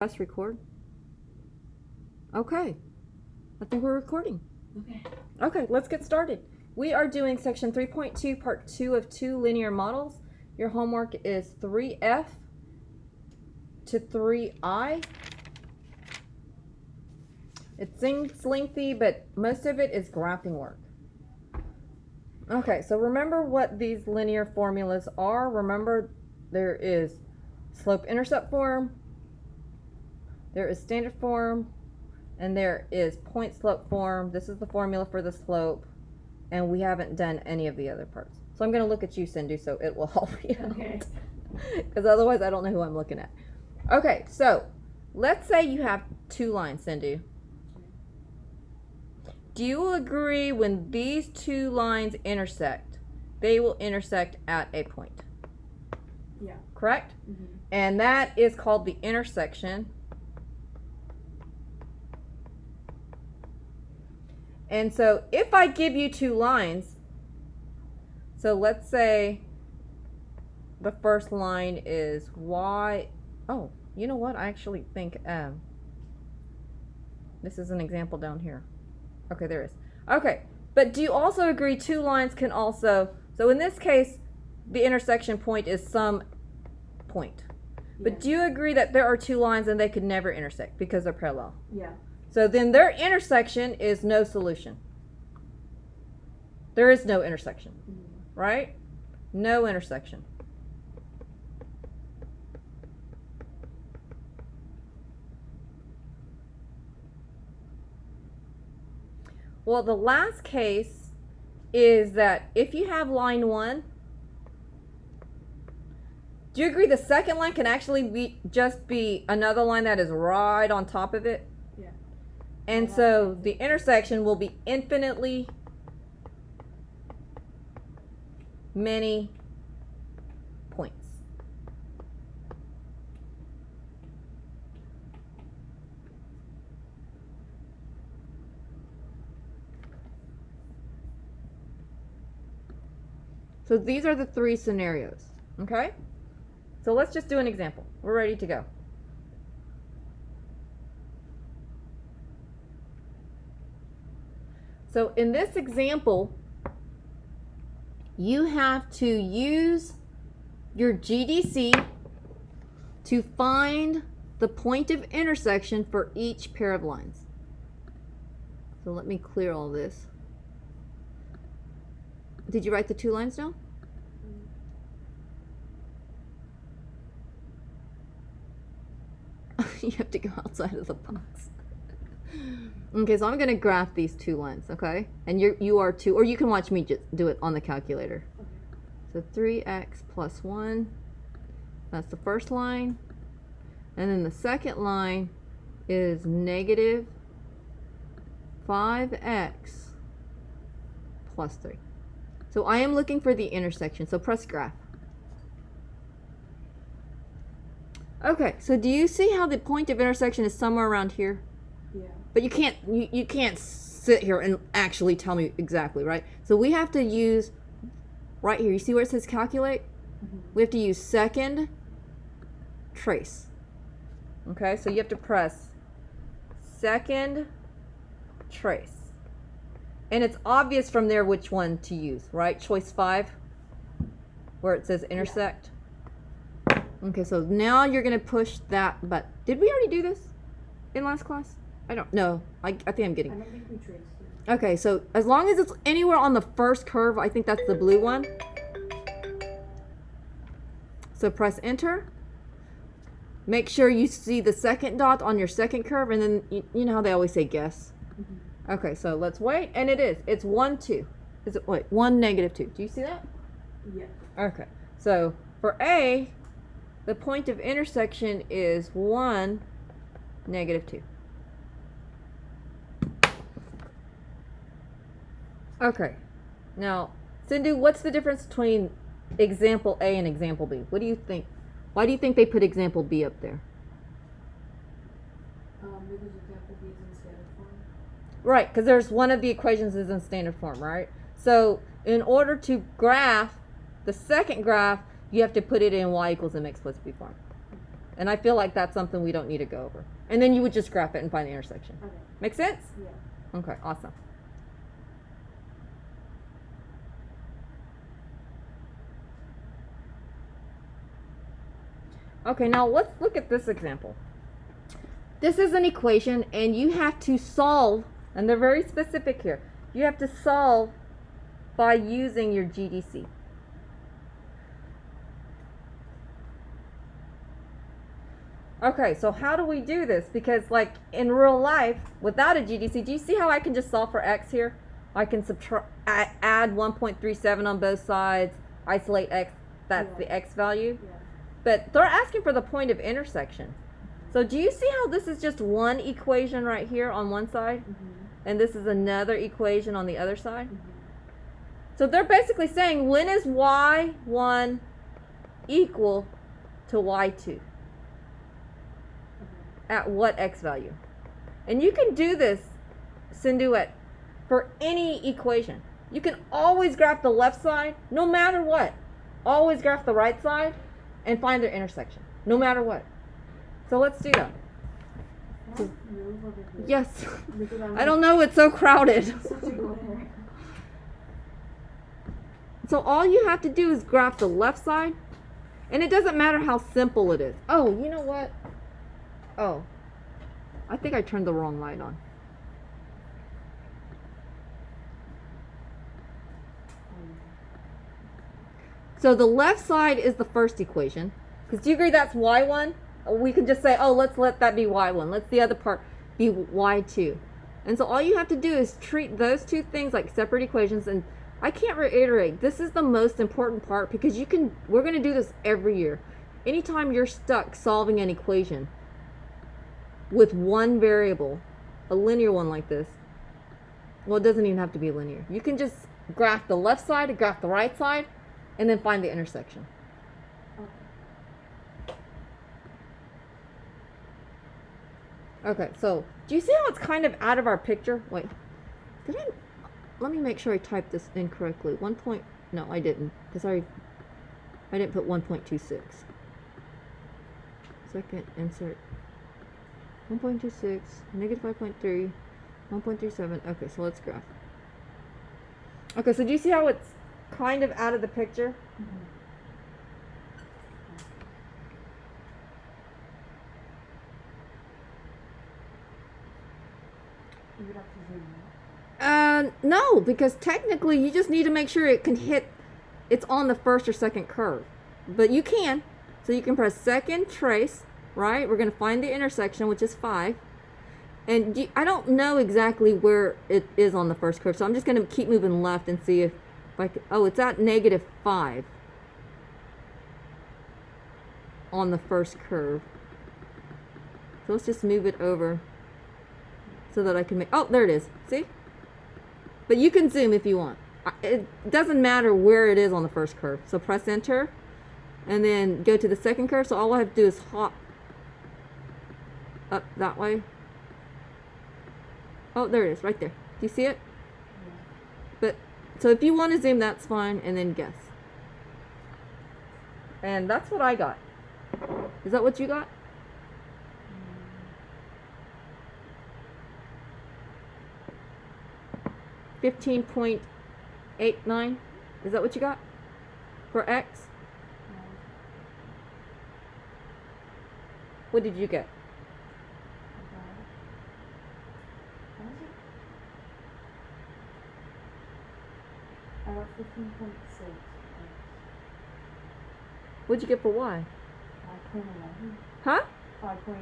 Press record. Okay, I think we're recording. Okay, let's get started. We are doing section 3.2, part 2 of 2 linear models. Your homework is 3F to 3I. It seems lengthy, but most of it is graphing work. Okay, so remember what these linear formulas are. Remember, there is slope-intercept form, there is standard form, and there is point slope form. This is the formula for the slope, and we haven't done any of the other parts. So I'm going to look at you, Sindhu, so it will help you out. Because otherwise I don't know who I'm looking at. Okay, so let's say you have two lines, Sindhu. Do you agree when these two lines intersect, they will intersect at a point? Yeah. Correct? Mm-hmm. And that is called the intersection. And so if I give you two lines, so let's say the first line is y. Oh, you know what? I actually think this is an example down here. Okay, there is. Okay, but do you also agree two lines can also, so in this case, the intersection point is some point. But Yeah. do you agree that there are two lines and they could never intersect because they're parallel? Yeah. So then their intersection is no solution. There is no intersection, right? No intersection. Well, the last case is that if you have line 1, do you agree the second line can actually just be another line that is right on top of it? Yeah. And so the intersection will be infinitely many points. So these are the three scenarios, okay? So let's just do an example. We're ready to go. So in this example, you have to use your GDC to find the point of intersection for each pair of lines. So let me clear all this. Did you write the two lines down? You have to go outside of the box. Okay, so I'm going to graph these two lines, okay? And you are too, or you can watch me just do it on the calculator. So 3x plus 1, that's the first line. And then the second line is negative 5x plus 3. So I am looking for the intersection, so press graph. Okay, so do you see how the point of intersection is somewhere around here? Yeah. But you can't sit here and actually tell me exactly, right? So we have to use right here. You see where it says calculate? Mm-hmm. We have to use second trace. Okay, so you have to press second trace. And it's obvious from there which one to use, right? Choice 5, where it says intersect. Yeah. Okay, so now you're going to push that button. Did we already do this in last class? I don't know. I think I'm getting. I don't think we traced it. Okay, so as long as it's anywhere on the first curve, I think that's the blue one. So press enter. Make sure you see the second dot on your second curve, and then you know how they always say guess. Mm-hmm. Okay, so let's wait, and it is. It's 1, 2. Is it, wait, 1, negative 2. Do you see that? Yeah. Okay, so for A, the point of intersection is 1, negative 2. Okay, now, Sindhu, what's the difference between example A and example B? What do you think? Why do you think they put example B up there? Because example B is in standard form. Right, because there's one of the equations is in standard form, right? So in order to graph the second graph, you have to put it in y equals mx plus b form. And I feel like that's something we don't need to go over. And then you would just graph it and find the intersection. Okay. Make sense? Yeah. Okay, awesome. Okay, now let's look at this example. This is an equation and you have to solve, and they're very specific here. You have to solve by using your GDC. Okay, so how do we do this? Because like in real life, without a GDC, do you see how I can just solve for x here? I can add 1.37 on both sides, isolate x, that's the x value. Yeah. But they're asking for the point of intersection. So do you see how this is just one equation right here on one side? And this is another equation on the other side? So they're basically saying, when is y1 equal to y2? At what x value? And you can do this, Sindhu, for any equation. You can always graph the left side, no matter what. Always graph the right side and find their intersection, no matter what. So let's do that. Can I move over here? Yes. Because I'm I don't know, it's so crowded. such a glare. So all you have to do is graph the left side, and it doesn't matter how simple it is. Oh, you know what? Oh, I think I turned the wrong light on. So the left side is the first equation. Because do you agree that's y1? We can just say, oh, let's let that be y1. Let's the other part be y2. And so all you have to do is treat those two things like separate equations. And I can't reiterate, this is the most important part because we're going to do this every year. Anytime you're stuck solving an equation with one variable, a linear one like this, well, it doesn't even have to be linear. You can just graph the left side, graph the right side, and then find the intersection. Okay, so do you see how it's kind of out of our picture? Wait, let me make sure I typed this in correctly. No, I didn't, because I didn't put 1.26. Second insert. 1.26, negative 5.3, 1.37. Okay, so let's graph. Okay, so do you see how it's kind of out of the picture? You would have to zoom in. No, because technically you just need to make sure it's on the first or second curve. But you can. So you can press second trace, right? We're going to find the intersection, which is 5. And I don't know exactly where it is on the first curve, so I'm just going to keep moving left and see if I can, oh, it's at negative 5 on the first curve. So let's just move it over so that I can make, oh, there it is. See? But you can zoom if you want. It doesn't matter where it is on the first curve. So press enter and then go to the second curve. So all I have to do is hop up that way. Oh, there it is, right there. Do you see it? Yeah. But so if you want to zoom, that's fine, and then guess. And that's what I got. Is that what you got? Mm. 15.89. Is that what you got for X? No. What did you get? I got 15.6. What'd you get for Y? 5.11. Huh? 5.12.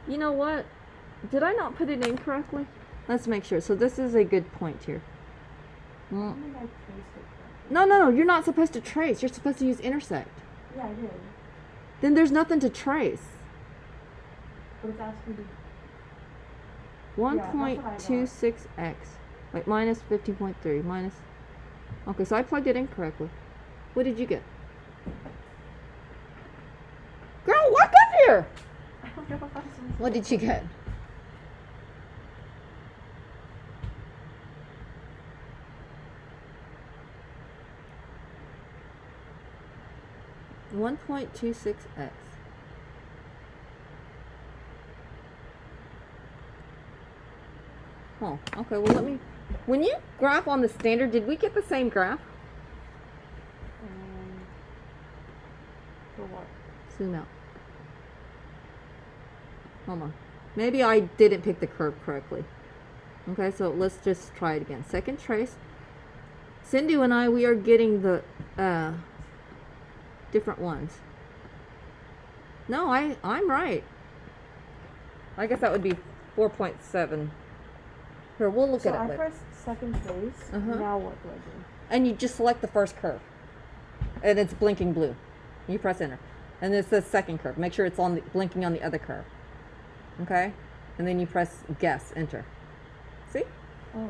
You know what? Did I not put it in correctly? Let's make sure. So this is a good point here. I don't think I traced it correctly. No. You're not supposed to trace. You're supposed to use intersect. Yeah, I did. Then there's nothing to trace. But it's asking to. 1.26x. Wait, minus 15.3. Minus. Okay, so I plugged it in correctly. What did you get? Girl, walk up here! I don't know if I'm supposed to. What did you get? $1.26x. Oh, okay, well when you graph on the standard, did we get the same graph? For what? Zoom out. Hold on. Maybe I didn't pick the curve correctly. Okay, so let's just try it again. Second trace. Cindy and I, we are getting the different ones. No, I'm right. I guess that would be 4.7. Here, we'll look at it So I later. press second trace. Now what do I do? And you just select the first curve. And it's blinking blue. You press enter. And it says second curve. Make sure it's on the, blinking on the other curve. Okay? And then you press guess, enter. See? Oh, okay.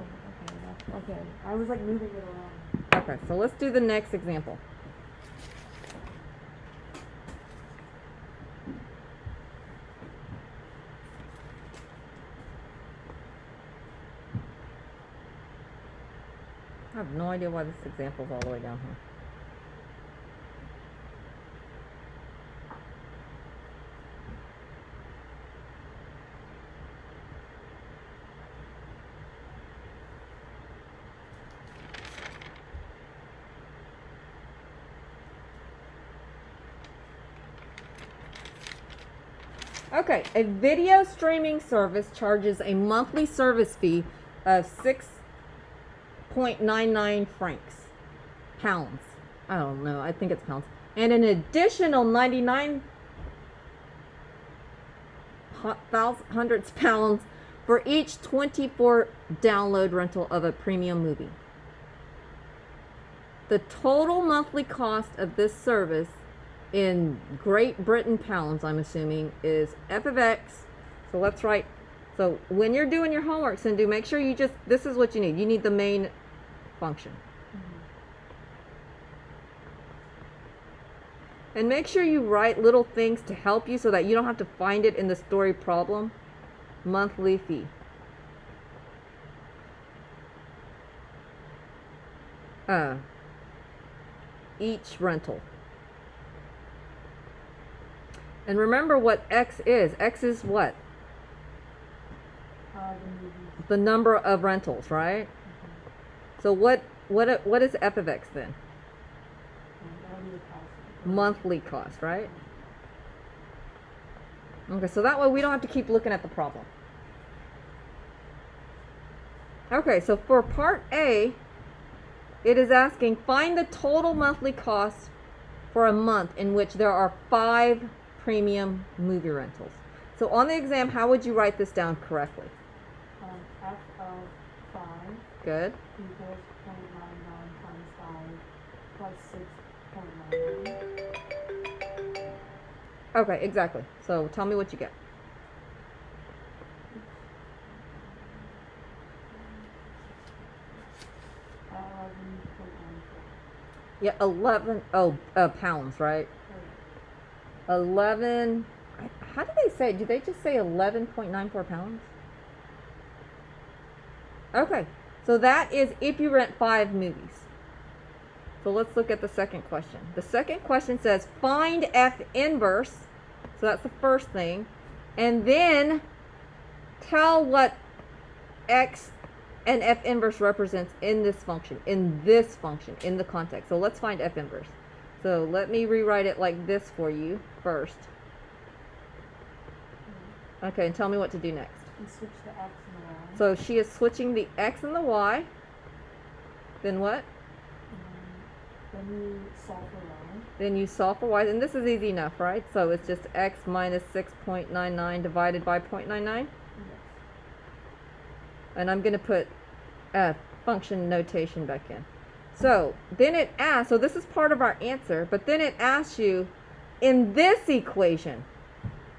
That's, okay. I was like moving it around. Okay, so let's do the next example. I have no idea why this example's all the way down here. Okay, a video streaming service charges a monthly service fee of 6.99 francs. Pounds. I don't know, I think it's pounds. And an additional 99 hundredths pounds for each 24 download rental of a premium movie. The total monthly cost of this service in Great Britain pounds, I'm assuming, is f of x. So let's write. So when you're doing your homework, Sindhu, make sure you just, this is what you need. You need the main function. And make sure you write little things to help you so that you don't have to find it in the story problem. Monthly fee. Each rental. And remember what X is. X is what? The number of rentals, right? So what is f of x then? Monthly cost, right? Okay, so that way we don't have to keep looking at the problem. Okay, so for part A, it is asking find the total monthly cost for a month in which there are 5 premium movie rentals. So on the exam, how would you write this down correctly? F of 5. Good. Equals 0.99 times 5 plus 6.99. Okay, exactly. So tell me what you get. Yeah, 11 pounds, right? 11, how did they say? Did they just say 11.94 pounds? Okay, so that is if you rent 5 movies. So let's look at the second question. The second question says find F inverse. So that's the first thing. And then tell what X and F inverse represents in this function, in the context. So let's find F inverse. So let me rewrite it like this for you first. Okay, and tell me what to do next. You switch the X and the Y. So she is switching the X and the Y. Then what? Then you solve for Y. Then you solve for Y. And this is easy enough, right? So it's just X minus 6.99 divided by 0.99. Yes. And I'm going to put function notation back in. So then it asks, so this is part of our answer, but then it asks you, in this equation,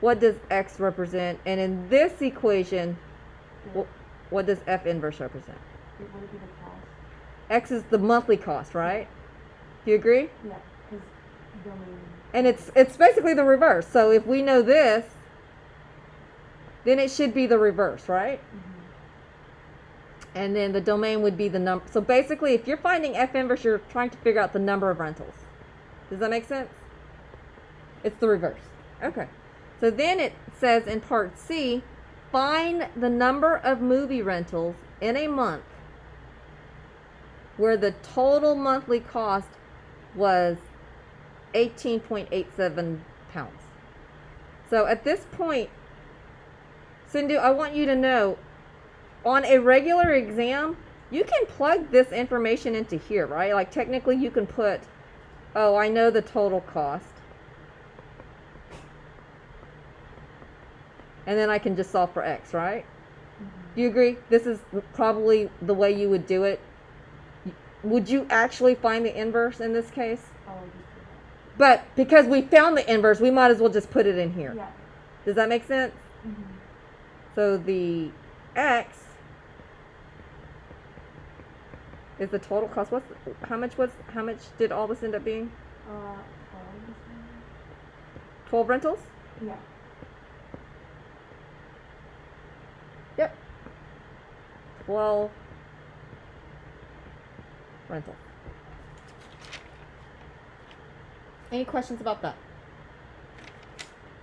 what does X represent? And in this equation, what does F inverse represent? It would be the cost. X is the monthly cost, right? Do you agree? Yeah, because domain. And it's basically the reverse. So if we know this, then it should be the reverse, right? And then the domain would be the number. So basically, if you're finding F inverse, you're trying to figure out the number of rentals. Does that make sense? It's the reverse. Okay. So then it says in part C, find the number of movie rentals in a month where the total monthly cost was 18.87 pounds. So at this point, Sindhu, I want you to know, on a regular exam, you can plug this information into here, right? Like technically you can put, oh, I know the total cost. And then I can just solve for X, right? Do you agree? This is probably the way you would do it. Would you actually find the inverse in this case? But because we found the inverse, we might as well just put it in here. Yeah. Does that make sense? Mm-hmm. So the X is the total cost. How much did all this end up being? 12 rentals? Yeah. Yep. 12 rentals. Any questions about that?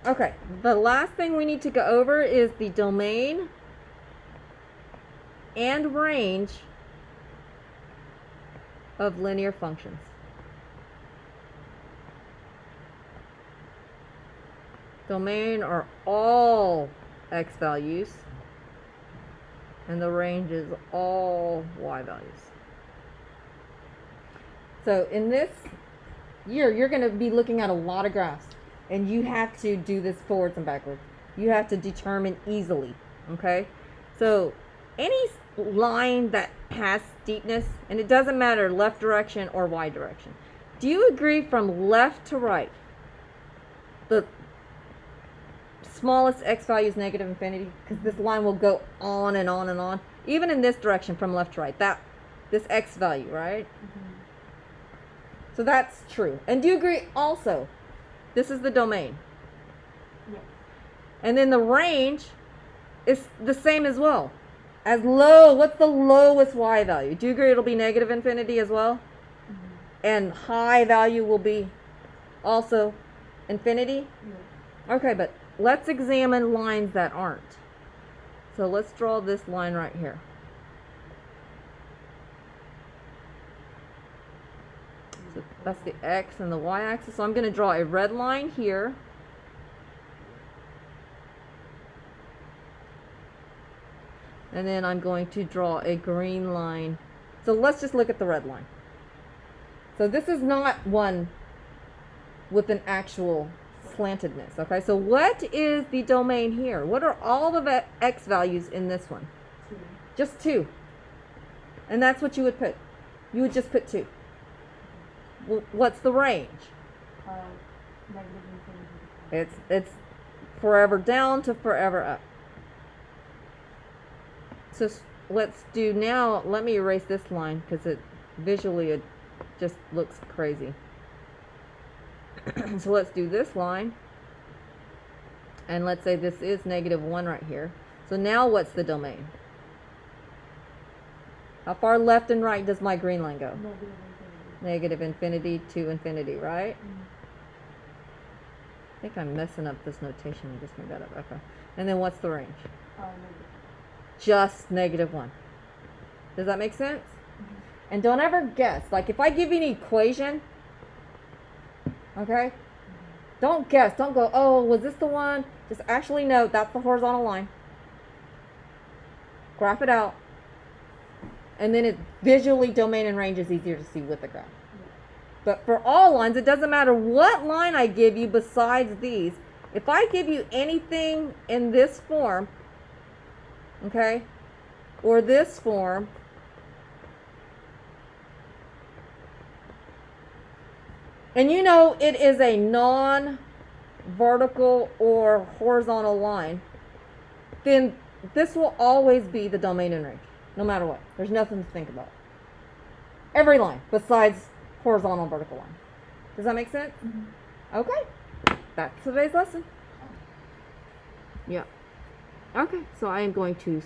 Okay, the last thing we need to go over is the domain and range of linear functions. Domain are all x values, and the range is all y values. So in this year, you're going to be looking at a lot of graphs, and you have to do this forwards and backwards. You have to determine easily, okay? So any line that has steepness, and it doesn't matter left direction or y direction. Do you agree from left to right, the smallest x value is negative infinity? Because this line will go on and on and on. Even in this direction from left to right, this x value, right? Mm-hmm. So that's true. And do you agree also, this is the domain? Yes. And then the range is the same as well. As low, what's the lowest y value? Do you agree it'll be negative infinity as well? Mm-hmm. And high value will be also infinity? Yes. Okay, but let's examine lines that aren't. So let's draw this line right here. So that's the x and the y-axis. So I'm going to draw a red line here. And then I'm going to draw a green line. So let's just look at the red line. So this is not one with an actual slantedness. Okay, so what is the domain here? What are all the x values in this one? 2. Just 2. And that's what you would put. You would just put 2. What's the range? Negative infinity. It's forever down to forever up. So let's do now, let me erase this line because it just looks crazy. So let's do this line. And let's say this is negative 1 right here. So now what's the domain? How far left and right does my green line go? Negative infinity to infinity, right? Mm-hmm. I think I'm messing up this notation. I just made that up. Okay. And then what's the range? Just negative 1. Does that make sense? Mm-hmm. And don't ever guess. Like if I give you an equation, okay? Mm-hmm. Don't guess. Don't go, oh, was this the one? Just actually know that's the horizontal line. Graph it out. And then it visually, domain and range is easier to see with the graph. Yeah. But for all lines, it doesn't matter what line I give you besides these. If I give you anything in this form, okay, or this form, and you know it is a non-vertical or horizontal line, then this will always be the domain and range, no matter what. There's nothing to think about. Every line besides horizontal and vertical line. Does that make sense? Mm-hmm. Okay. That's today's lesson. Yeah. Okay, so I am going to